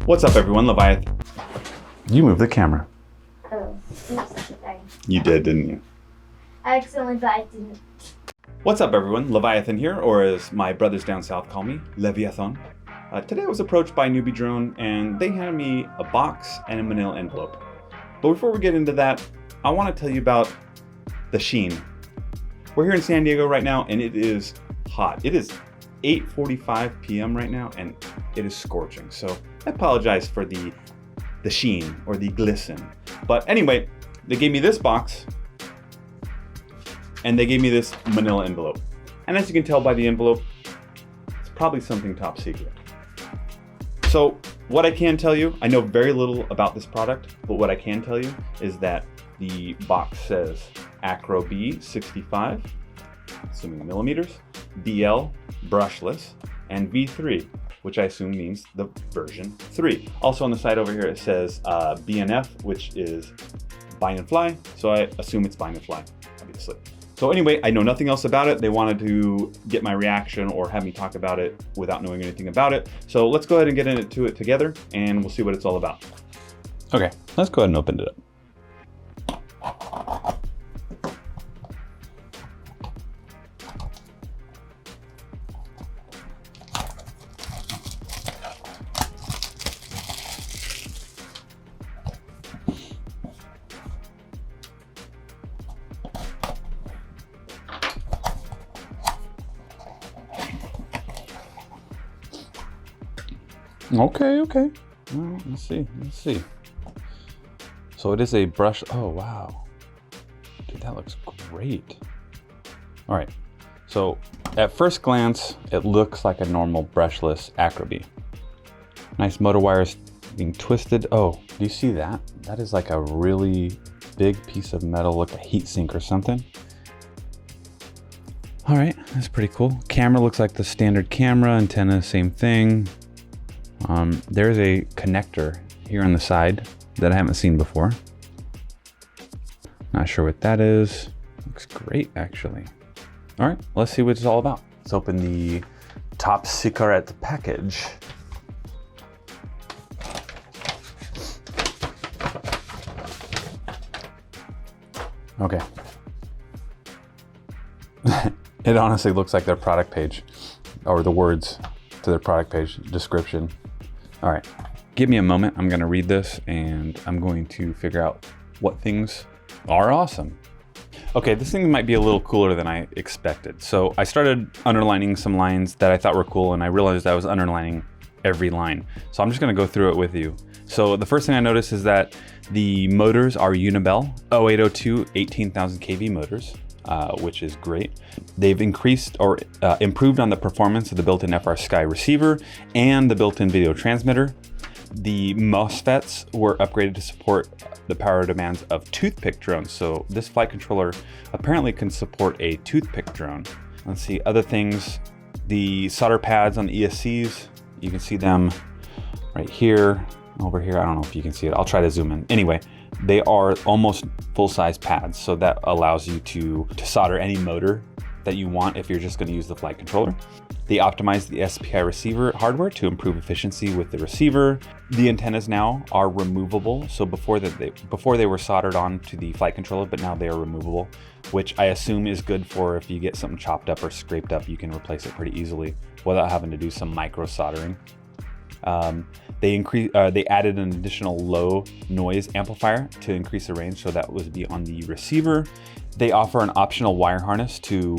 What's up, everyone? Leviath. You moved the camera. Oh, oops, sorry. You did, didn't you? I accidentally, but I didn't. What's up, everyone? Leviathan here, or as my brothers down south call me, Leviathan. Today I was approached by Newbie Drone, and they handed me a box and a manila envelope. But before we get into that, I want to tell you about the sheen. We're here in San Diego right now, and it is hot. It is 8:45 p.m. right now, and it is scorching. So I apologize for the sheen or the glisten. But anyway, they gave me this box, and they gave me this manila envelope. And as you can tell by the envelope, it's probably something top secret. So what I can tell you, I know very little about this product, but what I can tell you is that the box says Acro B 65, assuming millimeters, BL, brushless, and V3, which I assume means the version 3. Also on the side over here it says BNF, which is bind and fly, so I assume it's bind and fly, obviously. So anyway, I know nothing else about it. They wanted to get my reaction or have me talk about it without knowing anything about it. So let's go ahead and get into it together and we'll see what it's all about. Okay, let's go ahead and open it up. Okay. All right, let's see. So it is a brush. Oh, wow. Dude, that looks great. All right. So at first glance, it looks like a normal brushless Acro B. Nice motor wires being twisted. Oh, do you see that? That is like a really big piece of metal, like a heat sink or something. All right, that's pretty cool. Camera looks like the standard camera. Antenna, same thing. There's a connector here on the side that I haven't seen before. Not sure what that is. Looks great, actually. All right, let's see what it's all about. Let's open the top secret package. Okay. It honestly looks like their product page, or the words to their product page description. All right, give me a moment. I'm gonna read this and I'm going to figure out what things are awesome. Okay, this thing might be a little cooler than I expected. So I started underlining some lines that I thought were cool and I realized I was underlining every line. So I'm just gonna go through it with you. So the first thing I noticed is that the motors are Unibel 0802 18,000 kV motors. Which is great. They've increased or improved on the performance of the built-in FR Sky receiver and the built-in video transmitter. The MOSFETs were upgraded to support the power demands of toothpick drones. So this flight controller apparently can support a toothpick drone. Let's see, other things. The solder pads on the ESCs, you can see them right here, over here. I don't know if you can see it. I'll try to zoom in. Anyway, they are almost full-size pads, so that allows you to solder any motor that you want if you're just going to use the flight controller. They optimized the SPI receiver hardware to improve efficiency with the receiver. The antennas now are removable, so before they were soldered on to the flight controller, but now they are removable, which I assume is good for if you get something chopped up or scraped up, you can replace it pretty easily without having to do some micro soldering. They added an additional low noise amplifier to increase the range, so that would be on the receiver. They offer an optional wire harness to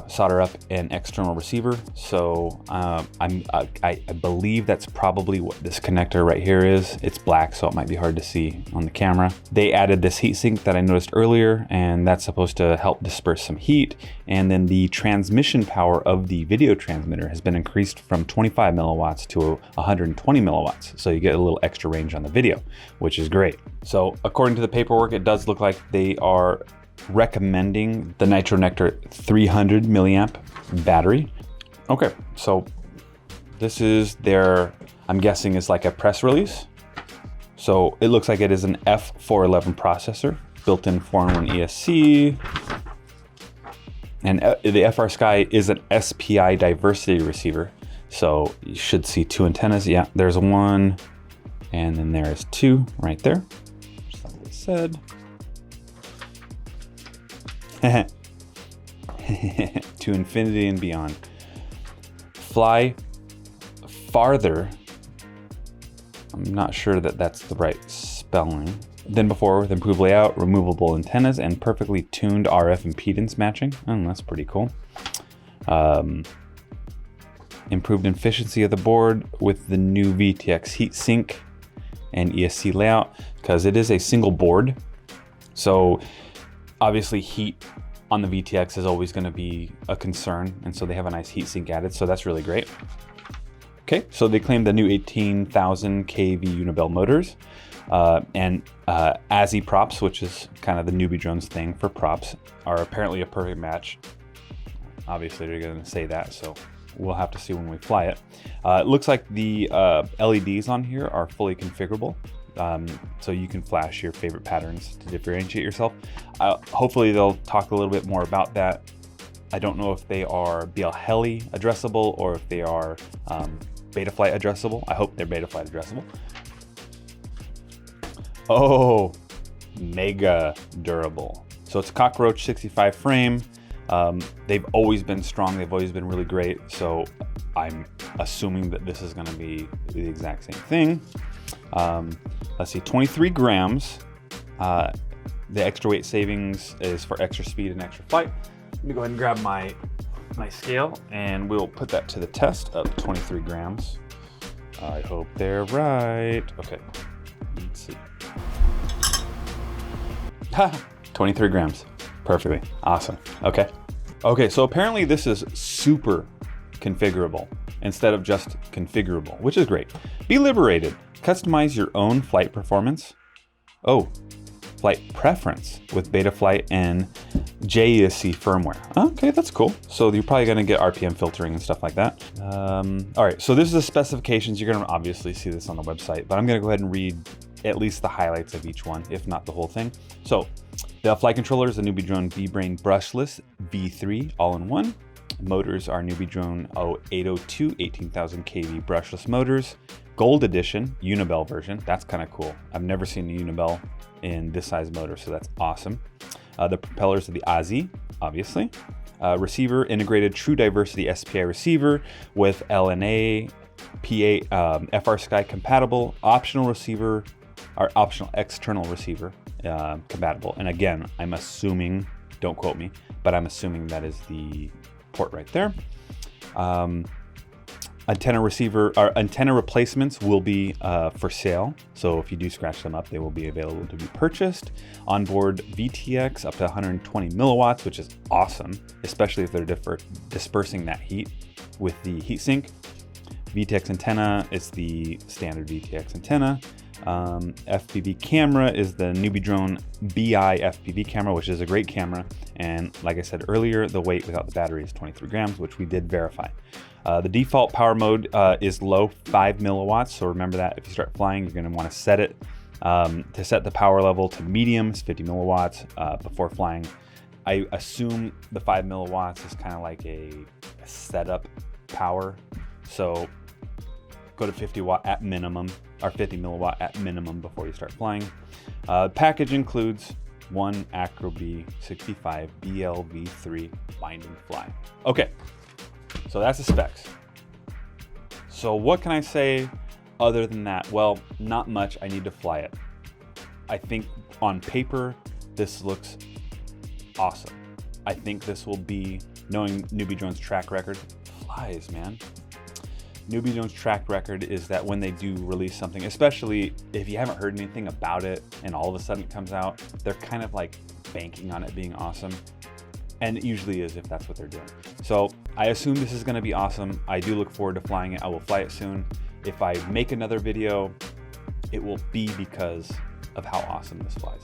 solder up an external receiver. So I believe that's probably what this connector right here is. It's black, so it might be hard to see on the camera. They added this heatsink that I noticed earlier, and that's supposed to help disperse some heat. And then the transmission power of the video transmitter has been increased from 25 milliwatts to 120 milliwatts. So you get a little extra range on the video, which is great. So according to the paperwork, it does look like they are recommending the Nitro Nectar 300 milliamp battery. Okay, so this is their, I'm guessing is like a press release. So it looks like it is an F411 processor, built-in 4-in-1 ESC. And the FR Sky is an SPI diversity receiver. So you should see two antennas. Yeah, there's one And then there is 2 right there, just like I said. To infinity and beyond. Fly farther. I'm not sure that that's the right spelling. Than before, with improved layout, removable antennas, and perfectly tuned RF impedance matching. Oh, that's pretty cool. Improved efficiency of the board with the new VTX heatsink and ESC layout, because it is a single board. So obviously heat on the VTX is always going to be a concern, and so they have a nice heatsink added, so that's really great. Okay, so they claim the new 18,000 kV Unibel motors and ASI props, which is kind of the newbie drones thing for props, are apparently a perfect match. Obviously they're going to say that, so we'll have to see when we fly it. It looks like the LEDs on here are fully configurable. So you can flash your favorite patterns to differentiate yourself. Hopefully they'll talk a little bit more about that. I don't know if they are BL Heli addressable or if they are Betaflight addressable. I hope they're Betaflight addressable. Oh, mega durable. So it's Cockroach 65 frame. They've always been strong. They've always been really great. So I'm assuming that this is going to be the exact same thing. Let's see, 23 grams. The extra weight savings is for extra speed and extra flight. Let me go ahead and grab my scale and we'll put that to the test of 23 grams. I hope they're right. Okay, let's see. 23 grams, perfectly, awesome, okay. Okay, so apparently this is super configurable instead of just configurable, which is great. Be liberated, customize your own flight performance. Oh, flight preference with Betaflight and JESC firmware. Okay, that's cool. So you're probably gonna get RPM filtering and stuff like that. All right, so this is the specifications. You're gonna obviously see this on the website, but I'm gonna go ahead and read at least the highlights of each one, if not the whole thing. So the flight controller is the newbie drone Beebrain Brushless V3 all-in-one. Motors are newbie drone 0802 18,000 kV brushless motors. Gold edition Unibel version. That's kind of cool. I've never seen a Unibel in this size motor, so that's awesome. The propellers of the ASI, obviously. Receiver, integrated true diversity SPI receiver with LNA, PA, FR Sky compatible, optional receiver, or optional external receiver compatible. And again, I'm assuming, don't quote me, but I'm assuming that is the port right there. Antenna replacements will be for sale. So if you do scratch them up, they will be available to be purchased. Onboard VTX up to 120 milliwatts, which is awesome, especially if they're dispersing that heat with the heatsink. VTX antenna is the standard VTX antenna. FPV camera is the newbie drone BI FPV camera, which is a great camera. And like I said earlier, the weight without the battery is 23 grams, which we did verify. The default power mode is low, 5 milliwatts. So remember that if you start flying, you're going to want to set it. To set the power level to medium is 50 milliwatts before flying. I assume the 5 milliwatts is kind of like a setup power. So go to 50 watt at minimum, or 50 milliwatt at minimum before you start flying. Package includes one Acro B65 BLV3 bind and fly. Okay, so that's the specs. So what can I say other than that? Well, not much. I need to fly it. I think on paper, this looks awesome. I think this will be, knowing Newbie Drone's track record, flies, man. Newbie Drone's track record is that when they do release something, especially if you haven't heard anything about it and all of a sudden it comes out, they're kind of like banking on it being awesome. And it usually is if that's what they're doing. So I assume this is going to be awesome. I do look forward to flying it. I will fly it soon. If I make another video, it will be because of how awesome this flies.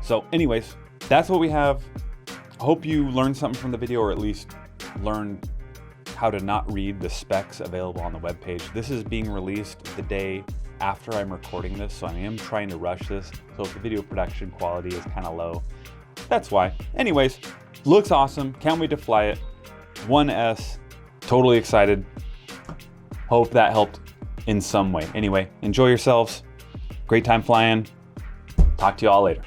So anyways, that's what we have. I hope you learned something from the video, or at least learned how to not read the specs available on the webpage. This is being released the day after I'm recording this, so I am trying to rush this. So if the video production quality is kind of low, that's why. Anyways, looks awesome. Can't wait to fly it. 1S, totally excited. Hope that helped in some way. Anyway, enjoy yourselves. Great time flying. Talk to you all later.